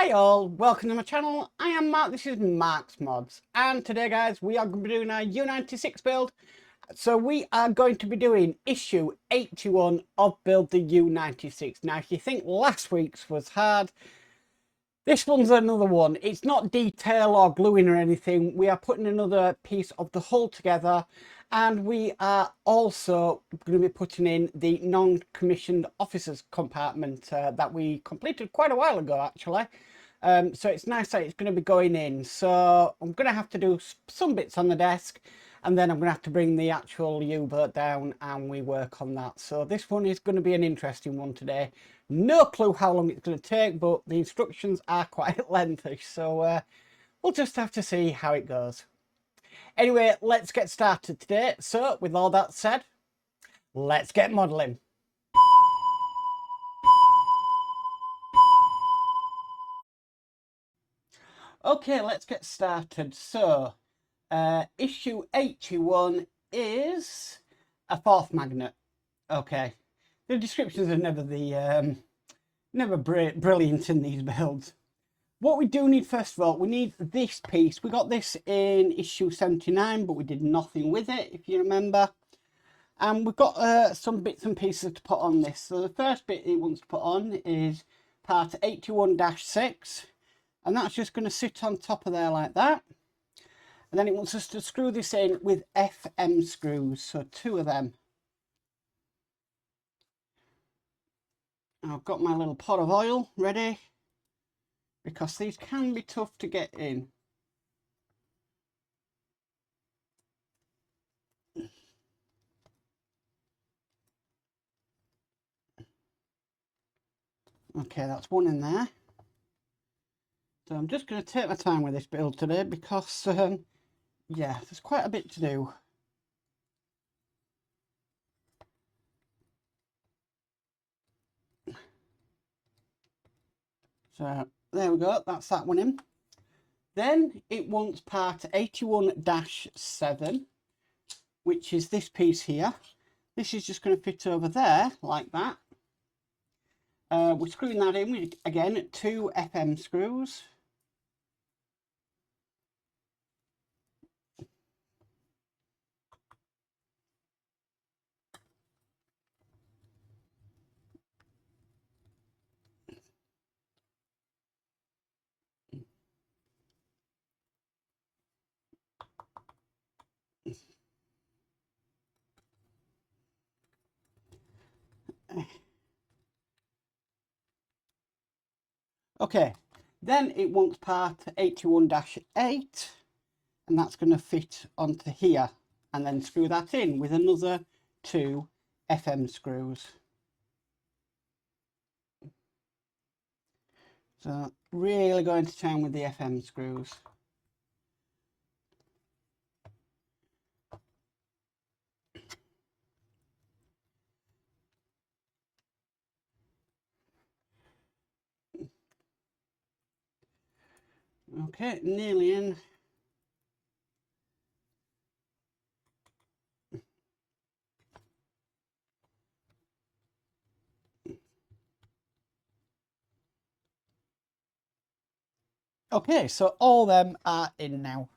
Hi all, welcome to my channel. I am Mark, this is Mark's Mods, and today guys we are going to be doing our U96 build. So we are going to be doing issue 81 of Build the U96. Now if you think last week's was hard, this one's another one. It's not detail or gluing or anything. We are putting another piece of the hull together, and we are also going to be putting in the non-commissioned officers compartment that we completed quite a while ago actually. So it's nice that it's going to be going in. So I'm going to have to do some bits on the desk, and then I'm going to have to bring the actual U-boat down and we work on that. So this one is going to be an interesting one today. No clue how long it's going to take, but the instructions are quite lengthy, so we'll just have to see how it goes. Anyway, let's get started today. So with all that said, let's get modelling. Okay, let's get started. So issue 81 is a fourth magnet. Okay, the descriptions are never the never brilliant in these builds. What we do need, first of all, we need this piece. We got this in issue 79, but we did nothing with it, if you remember. And we've got some bits and pieces to put on this. So the first bit it wants to put on is part 81-6, and that's just going to sit on top of there like that. And then it wants us to screw this in with FM screws, so 2 of them. I've got my little pot of oil ready, because these can be tough to get in. Okay, that's one in there. So I'm just going to take my time with this build today because, yeah, there's quite a bit to do. So there we go, that's that one in. Then it wants part 81-7, which is this piece here. This is just going to fit over there like that. We're screwing that in with, again, 2 FM screws. Okay, then it wants part 81-8, and that's going to fit onto here, and then screw that in with another 2 FM screws. So really going to town with the FM screws. Okay, nearly in. Okay, so all them are in now.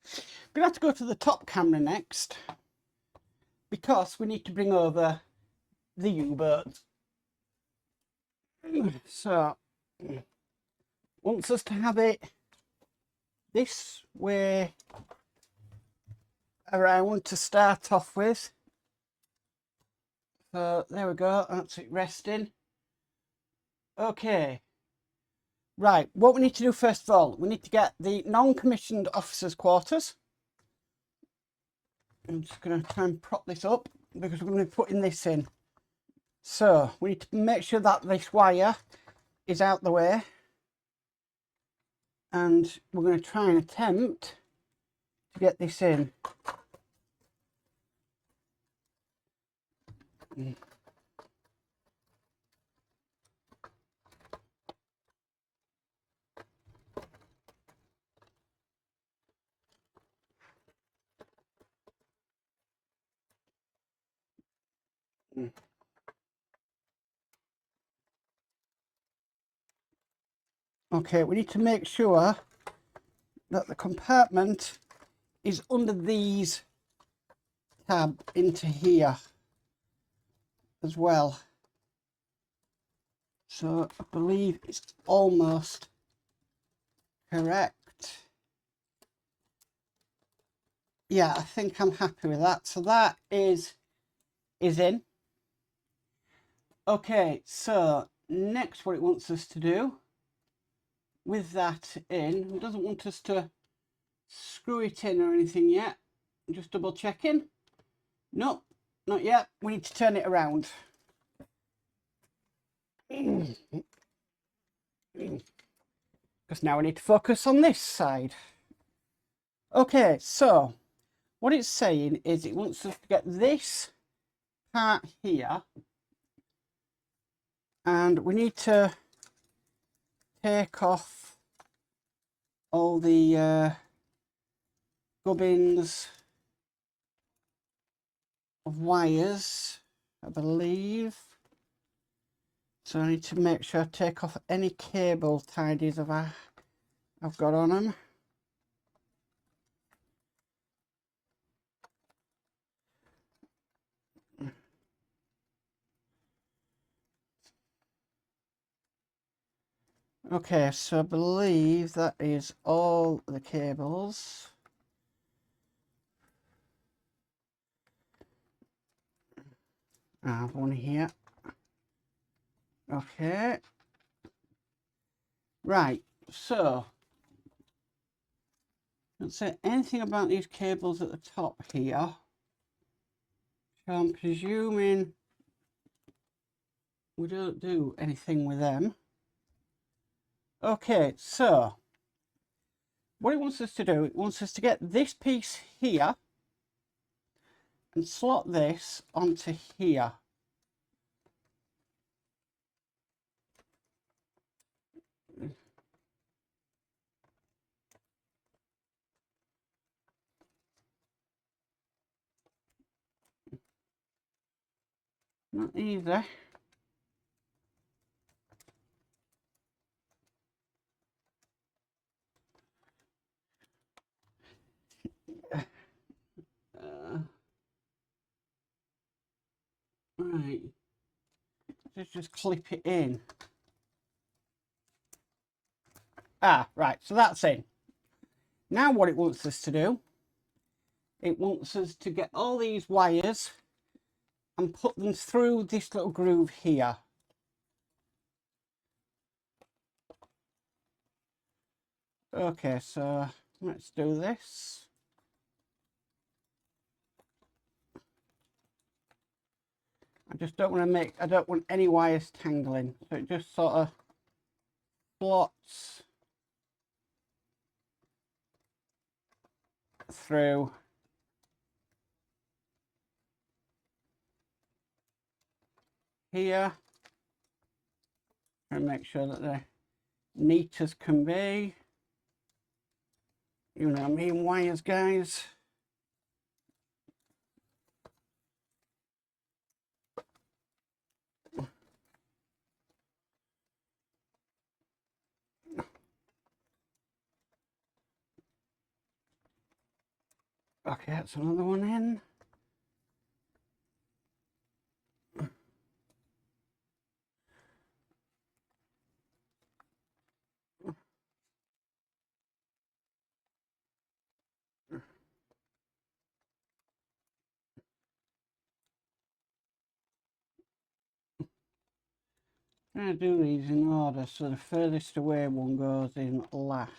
I'm going to have to go to the top camera next, because we need to bring over the U-boat. So, wants us to have it this way around to start off with. So there we go, that's it resting. Okay. Right, what we need to do first of all, we need to get the non-commissioned officers' quarters. I'm just going to try and prop this up because we're going to be putting this in. So we need to make sure that this wire is out the way, and we're going to try and attempt to get this in. Okay, we need to make sure that the compartment is under these tab into here as well. So I believe it's almost correct. Yeah, I think I'm happy with that. So that is in. Okay, so next what it wants us to do with that in, it doesn't want us to screw it in or anything yet. Just double checking. Nope, not yet. We need to turn it around. Because now we need to focus on this side. Okay, so what it's saying is it wants us to get this part here, and we need to take off all the gubbins of wires, I believe. So I need to make sure I take off any cable tidies I've got on them. Okay, so I believe that is all the cables. I have one here. Okay. Right, so don't say anything about these cables at the top here. So I'm presuming we don't do anything with them. Okay, so what it wants us to do, it wants us to get this piece here and slot this onto here. Not easy. Right, let's just clip it in. Ah, right, so that's in. Now what it wants us to do, it wants us to get all these wires and put them through this little groove here. Okay, so let's do this. I just don't want to I don't want any wires tangling, so it just sort of slots through. Here, and make sure that they're neat as can be. You know what I mean, wires, guys. Okay, that's another one in. I'm going to do these in order, so the furthest away one goes in last.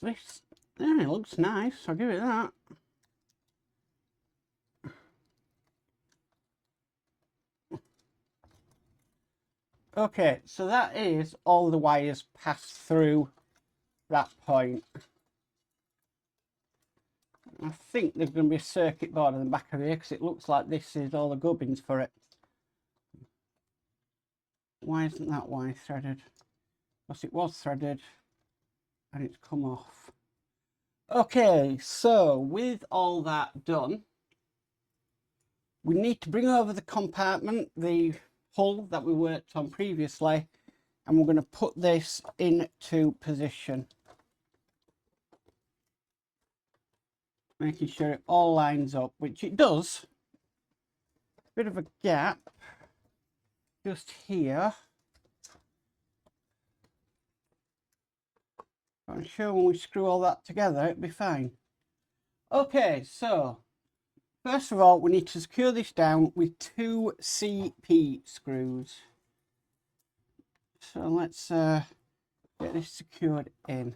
This it looks nice, I'll give it that. Okay, so that is all the wires passed through that point. I think there's going to be a circuit board in the back of here because it looks like this is all the gubbins for it. Why isn't that wire threaded? Because it was threaded and it's come off. Okay, so with all that done, we need to bring over the compartment, the hull that we worked on previously, and we're going to put this into position. Making sure it all lines up, which it does. Bit of a gap just here. I'm sure when we screw all that together, it'll be fine. Okay, so first of all, we need to secure this down with 2 CP screws. So let's get this secured in.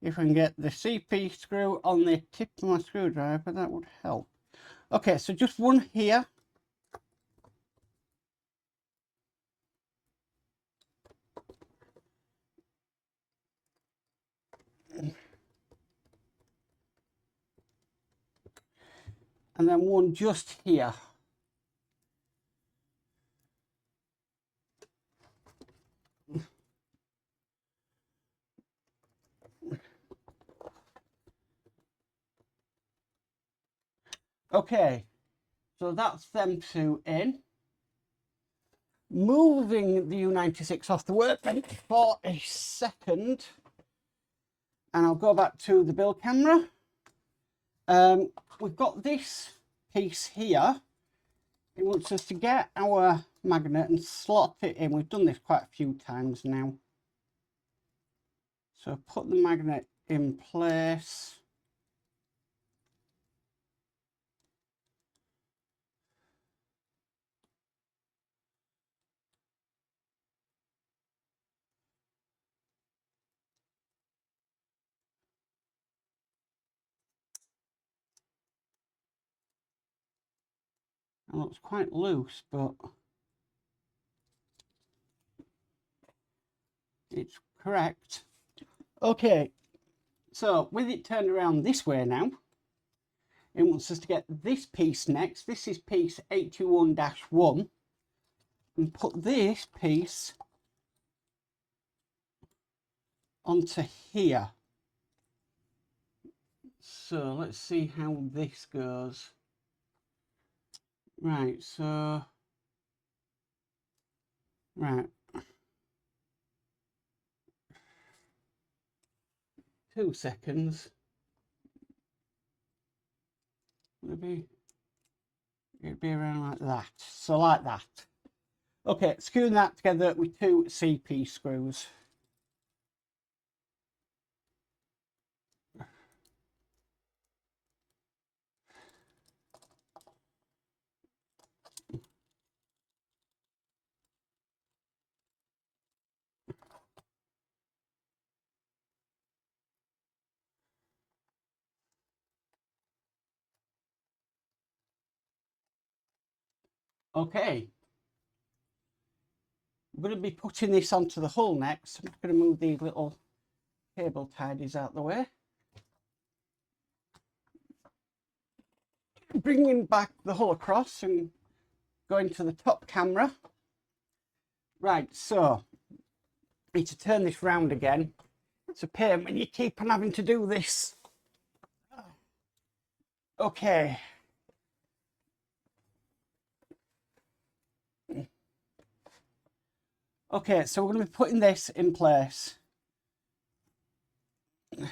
If I can get the CP screw on the tip of my screwdriver, that would help. Okay, so just one here. And then one just here. Okay, so that's them two in. Moving the U96 off the workbench for a second. And I'll go back to the build camera. We've got this piece here. It wants us to get our magnet and slot it in. We've done this quite a few times now. So put the magnet in place. It looks quite loose, but it's correct. Okay, so with it turned around this way now, it wants us to get this piece next. This is piece 81-1, and put this piece onto here. So let's see how this goes. Right, so, right. 2 seconds. Maybe it'd be around like that. So like that. Okay, screwing that together with 2 CP screws. Okay, I'm going to be putting this onto the hull next. I'm just going to move these little cable tidies out the way. Bringing back the hull across and going to the top camera. Right, so I need to turn this round again. It's a pain when you keep on having to do this. Okay. Okay, so we're going to be putting this in place. So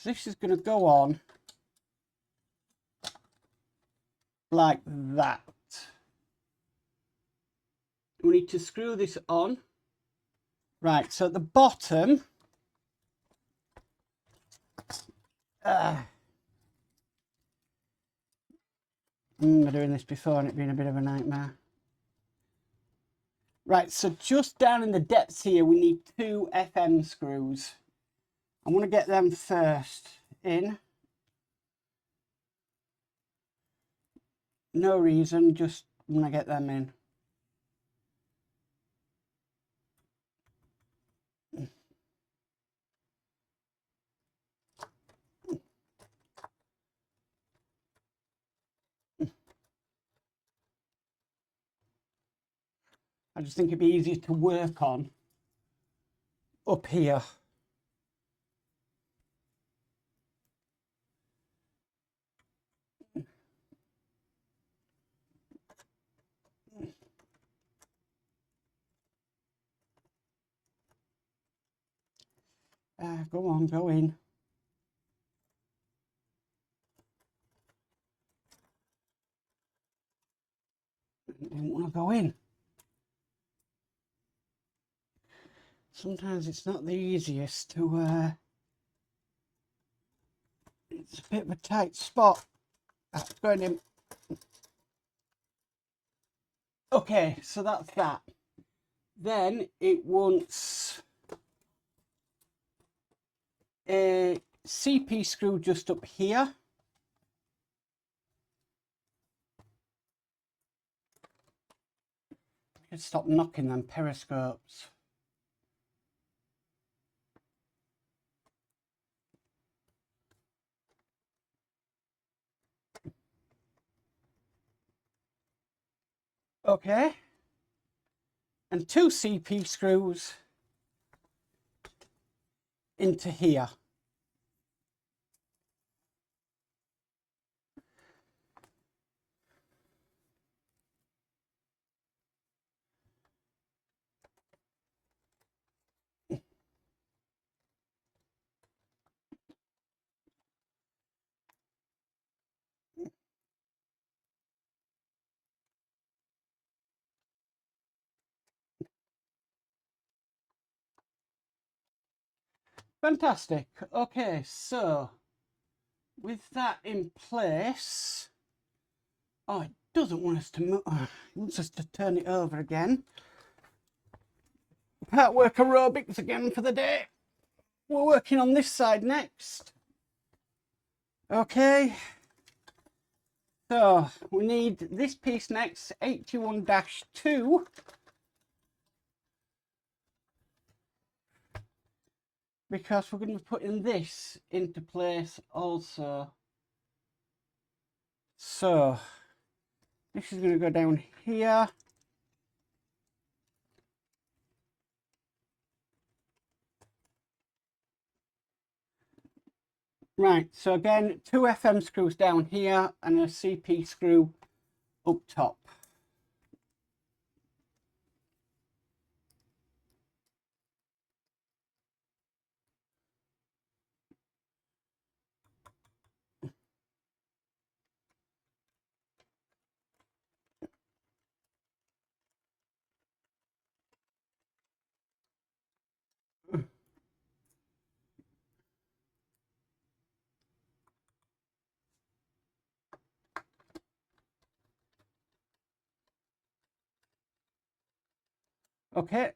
this is going to go on like that. We need to screw this on. Right, so at the bottom, I'm doing this before and it's been a bit of a nightmare. Right, so just down in the depths here, we need 2 FM screws. I'm going to get them first in. No reason, just want to get them in. I just think it'd be easier to work on up here. Go on, go in. I didn't want to go in. Sometimes it's not the easiest to, it's a bit of a tight spot. That's going in. Okay, so that's that. Then it wants a CP screw just up here. Let's stop knocking them periscopes. Okay. And 2 CP screws into here. Fantastic. Okay, so with that in place, oh, it doesn't want us to move. It wants us to turn it over again. Part work aerobics again for the day. We're working on this side next. Okay. So we need this piece next, 81-2. Because we're going to be putting this into place also. So this is going to go down here. Right, so again, 2 FM screws down here and a CP screw up top. Okay.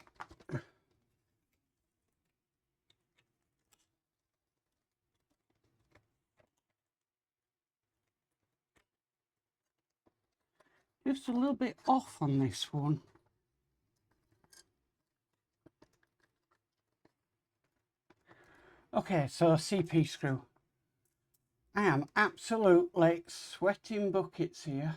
Just a little bit off on this one. Okay, so CP screw. I am absolutely sweating buckets here.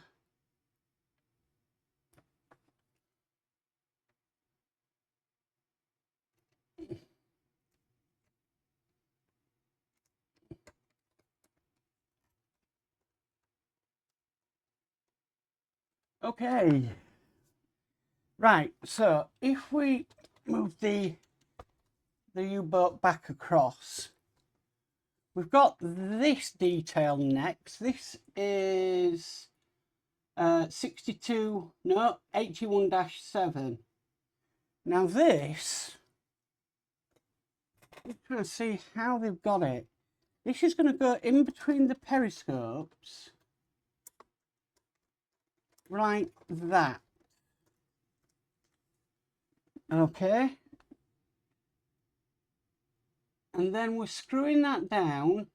Okay. Right, so if we move the U-boat back across, we've got this detail next. This is 81-7. Now this, we're trying to see how they've got it. This is going to go in between the periscopes, like that. Okay. And then we're screwing that down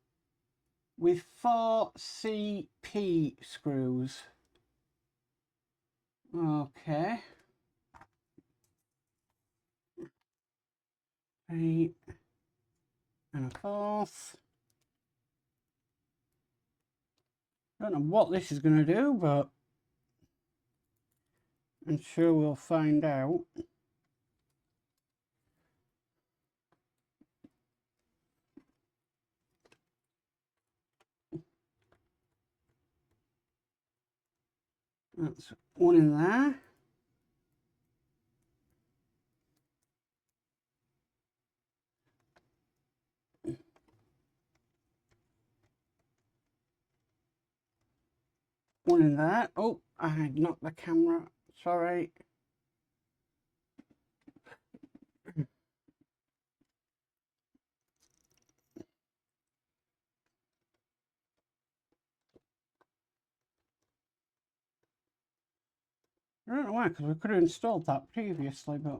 with 4 CP screws. Okay. 8 and a 4th. Don't know what this is going to do, but I'm sure we'll find out. That's one in there. One in there. Oh, I knocked the camera. Sorry. I don't know why, because we could have installed that previously, but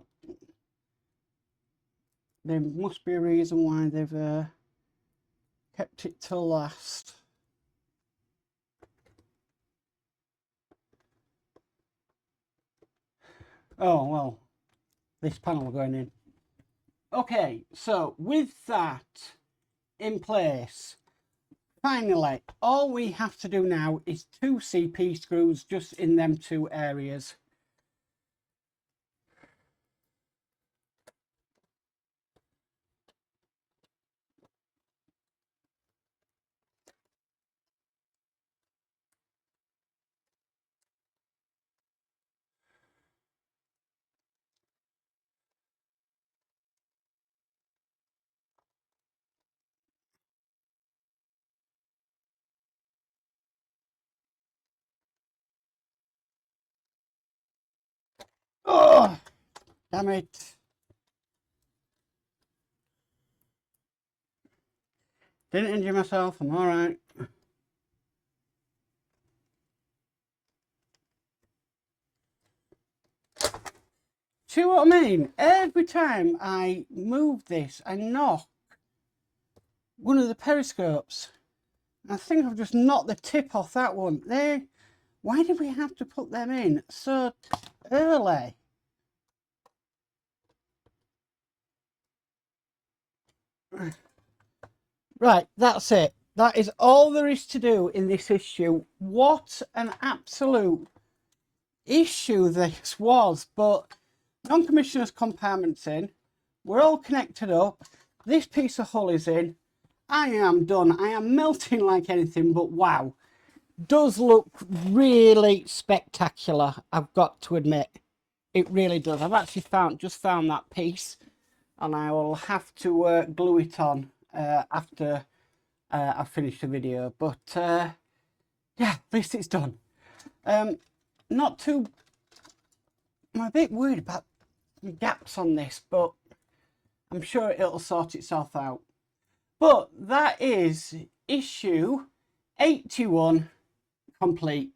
there must be a reason why they've kept it till last. Oh, well, this panel going in. Okay, so with that in place, finally, all we have to do now is 2 CP screws just in them 2 areas. Oh, damn it. Didn't injure myself, I'm alright. See what I mean? Every time I move this, I knock one of the periscopes. I think I've just knocked the tip off that one. Why did we have to put them in so early? Right, that's it. That is all there is to do in this issue. What an absolute issue this was. But non-commissioners compartments in. We're all connected up. This piece of hull is in. I am done. I am melting like anything, but wow. Does look really spectacular, I've got to admit. It really does. I've actually just found that piece, and I will have to glue it on after I've finished the video. But yeah, at least it's done. I'm a bit worried about the gaps on this, but I'm sure it'll sort itself out. But that is issue 81 complete.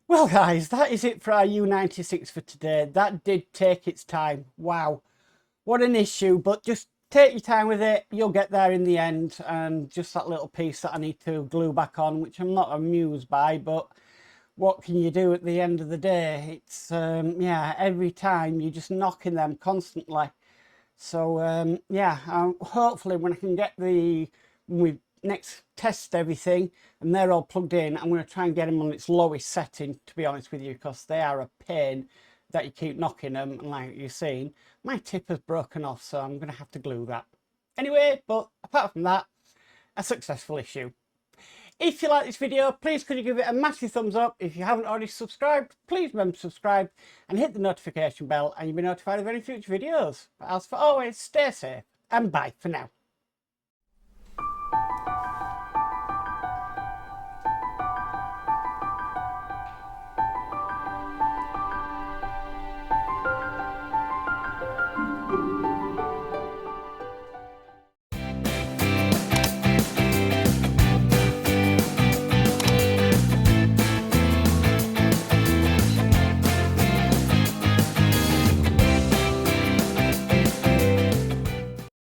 Well guys, that is it for our U96 for today. That did take its time. Wow, what an issue, but just take your time with it. You'll get there in the end. And just that little piece that I need to glue back on, which I'm not amused by, but what can you do at the end of the day? It's yeah, every time you're just knocking them constantly. So yeah, hopefully when I can get we next test everything and they're all plugged in, I'm going to try and get them on its lowest setting, to be honest with you, because they are a pain that you keep knocking them. And like you've seen, my tip has broken off, so I'm going to have to glue that anyway. But apart from that, a successful issue. If you like this video, please could you give it a massive thumbs up. If you haven't already subscribed, please remember to subscribe and hit the notification bell, and you'll be notified of any future videos. But as for always, stay safe and bye for now.